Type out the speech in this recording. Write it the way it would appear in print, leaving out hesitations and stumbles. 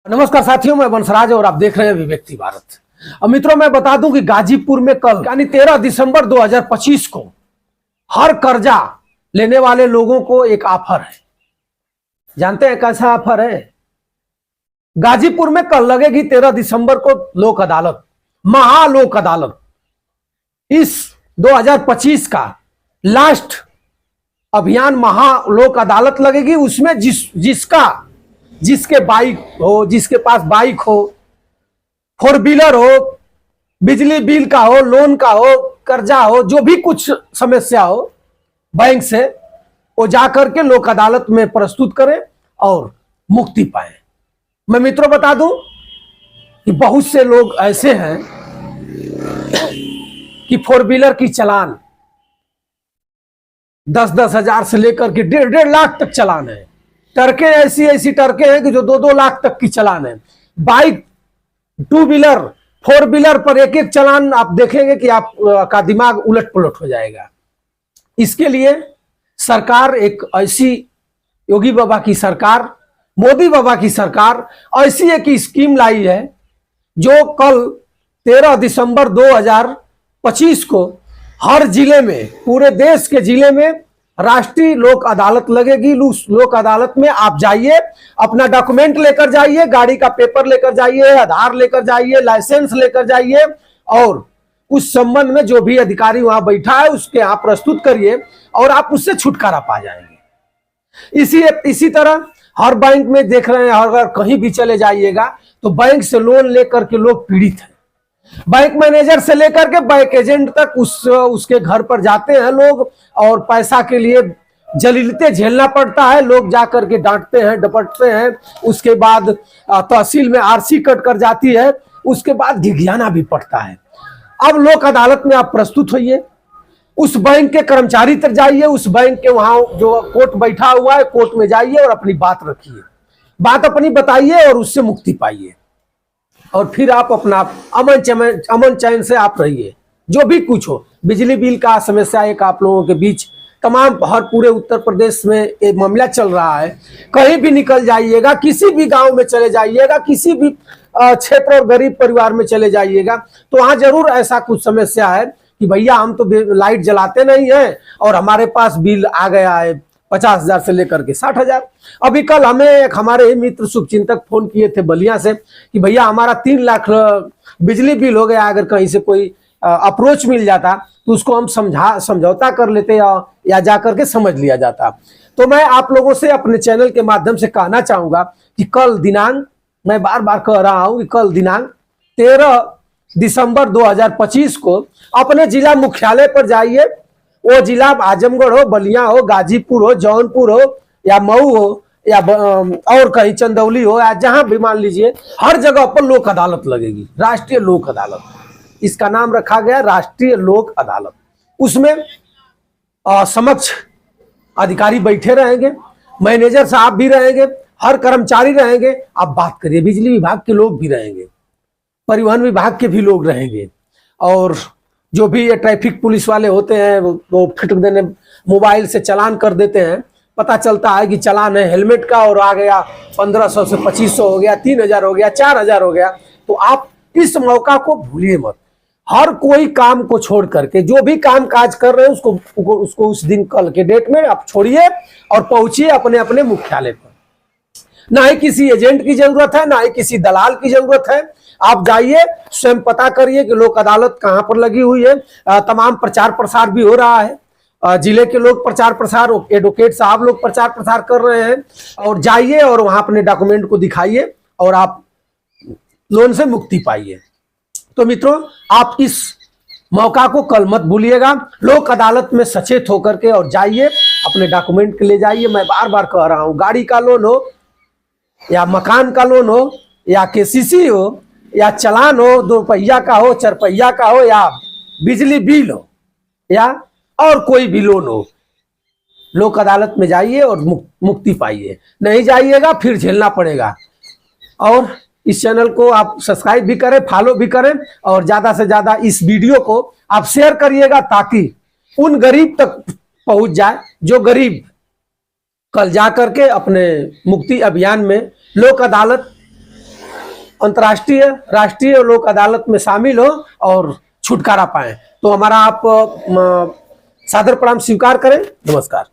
नमस्कार साथियों, मैं वंशराज और आप देख रहे हैं अभिव्यक्ति भारत। अब मित्रों, मैं बता दूं कि गाजीपुर में कल यानी 13 दिसंबर 2025 को हर कर्जा लेने वाले लोगों को एक ऑफर है। जानते हैं कैसा ऑफर है? गाजीपुर में कल लगेगी 13 दिसंबर को लोक अदालत, महालोक अदालत। इस 2025 का लास्ट अभियान महालोक अदालत लगेगी। उसमें जिसके बाइक हो, जिसके पास बाइक हो, फोर व्हीलर हो, बिजली बिल का हो, लोन का हो, कर्जा हो, जो भी कुछ समस्या हो बैंक से, वो जाकर के लोक अदालत में प्रस्तुत करें और मुक्ति पाए। मैं मित्रों बता दूं कि बहुत से लोग ऐसे हैं कि फोर व्हीलर की चालान 10-10 हजार से लेकर के 1.5 लाख तक चालान है। टर्के ऐसी टर्के हैं कि जो 2-2 लाख तक की चालान है। Bike, two wheeler, four wheeler पर एक एक चालान आप देखेंगे कि आपका दिमाग उलट पुलट हो जाएगा। इसके लिए सरकार एक ऐसी, योगी बाबा की सरकार, मोदी बाबा की सरकार ऐसी एक स्कीम लाई है जो कल 13 दिसंबर 2025 को हर जिले में, पूरे देश के जिले में राष्ट्रीय लोक अदालत लगेगी। लोक अदालत में आप जाइए, अपना डॉक्यूमेंट लेकर जाइए, गाड़ी का पेपर लेकर जाइए, आधार लेकर जाइए, लाइसेंस लेकर जाइए और उस संबंध में जो भी अधिकारी वहां बैठा है उसके आप प्रस्तुत करिए और आप उससे छुटकारा पा जाएंगे। इसी तरह हर बैंक में देख रहे हैं, अगर कहीं भी चले जाइएगा तो बैंक से लोन लेकर के लोग पीड़ित हैं। बैंक मैनेजर से लेकर के बैंक एजेंट तक उसके घर पर जाते हैं लोग और पैसा के लिए जलीलते झेलना पड़ता है। लोग जाकर के डांटते हैं, डपटते हैं। उसके बाद तहसील में आरसी कट कर जाती है, उसके बाद घिघियाना भी पड़ता है। अब लोक अदालत में आप प्रस्तुत होइए, उस बैंक के कर्मचारी तक जाइए, उस बैंक के वहां जो कोर्ट बैठा हुआ है, कोर्ट में जाइए और अपनी बात रखिए, बात अपनी बताइए और उससे मुक्ति पाइए और फिर आप अपना अमन चैन से आप रहिए। जो भी कुछ हो, बिजली बिल का समस्या एक आप लोगों के बीच तमाम हर पूरे उत्तर प्रदेश में एक मामला चल रहा है। कहीं भी निकल जाइएगा, किसी भी गांव में चले जाइएगा, किसी भी क्षेत्र और गरीब परिवार में चले जाइएगा तो वहां जरूर ऐसा कुछ समस्या है कि भैया हम तो लाइट जलाते नहीं हैं और हमारे पास बिल आ गया है 50,000 से लेकर के 60,000। अभी कल हमें एक हमारे ही मित्र शुभचिंतक फोन किए थे बलिया से कि भैया हमारा 3 लाख बिजली बिल हो गया, अगर कहीं से कोई अप्रोच मिल जाता तो उसको हम समझौता कर लेते या जाकर के समझ लिया जाता। तो मैं आप लोगों से अपने चैनल के माध्यम से कहना चाहूंगा कि कल दिनांक, मैं बार बार कह रहा हूं कि कल दिनांक 13 दिसंबर 2025 को अपने जिला मुख्यालय पर जाइए। वो जिला आजमगढ़ हो, बलिया हो, गाजीपुर हो, जौनपुर हो या मऊ हो या और कहीं चंदौली हो या जहां भी मान लीजिए, हर जगह पर लोक अदालत लगेगी, राष्ट्रीय लोक अदालत। इसका नाम रखा गया राष्ट्रीय लोक अदालत। उसमें समक्ष अधिकारी बैठे रहेंगे, मैनेजर साहब भी रहेंगे, हर कर्मचारी रहेंगे। आप बात करिए, बिजली विभाग के लोग भी रहेंगे, परिवहन विभाग के भी लोग रहेंगे और जो भी ये ट्रैफिक पुलिस वाले होते हैं वो फिट देने, मोबाइल से चालान कर देते हैं। पता चलता है कि चालान है हेलमेट का और आ गया 1500 से 2500 हो गया, 3000 हो गया, 4000 हो गया। तो आप इस मौका को भूलिए मत। हर कोई काम को छोड़ करके, जो भी काम काज कर रहे हैं उसको उस दिन कल के डेट में आप छोड़िए और पहुंचिए अपने अपने मुख्यालय पर। ना ही किसी एजेंट की जरूरत है, ना ही किसी दलाल की जरूरत है। आप जाइए, स्वयं पता करिए कि लोक अदालत कहां पर लगी हुई है। तमाम प्रचार प्रसार भी हो रहा है, जिले के लोग प्रचार प्रसार, एडवोकेट साहब लोग प्रचार प्रसार कर रहे हैं। और जाइए और वहां अपने डॉक्यूमेंट को दिखाइए और आप लोन से मुक्ति पाइए। तो मित्रों, आप इस मौका को कल मत भूलिएगा। लोक अदालत में सचेत होकर के और जाइए, अपने डॉक्यूमेंट के ले जाइए। मैं बार बार कह रहा हूं, गाड़ी का लोन हो या मकान का लोन हो या केसीसी हो या चालान हो, 2 पहिया का हो, 4 पहिया का हो या बिजली बिल हो या और कोई भी लोन हो, लोक अदालत में जाइए और मुक्ति पाइए। नहीं जाइएगा फिर झेलना पड़ेगा। और इस चैनल को आप सब्सक्राइब भी करें, फॉलो भी करें और ज्यादा से ज्यादा इस वीडियो को आप शेयर करिएगा ताकि उन गरीब तक पहुंच जाए जो गरीब कल जा करके अपने मुक्ति अभियान में लोक अदालत अंतर्राष्ट्रीय राष्ट्रीय लोक अदालत में शामिल हो और छुटकारा पाएं। तो हमारा आप सादर प्रणाम स्वीकार करें। नमस्कार।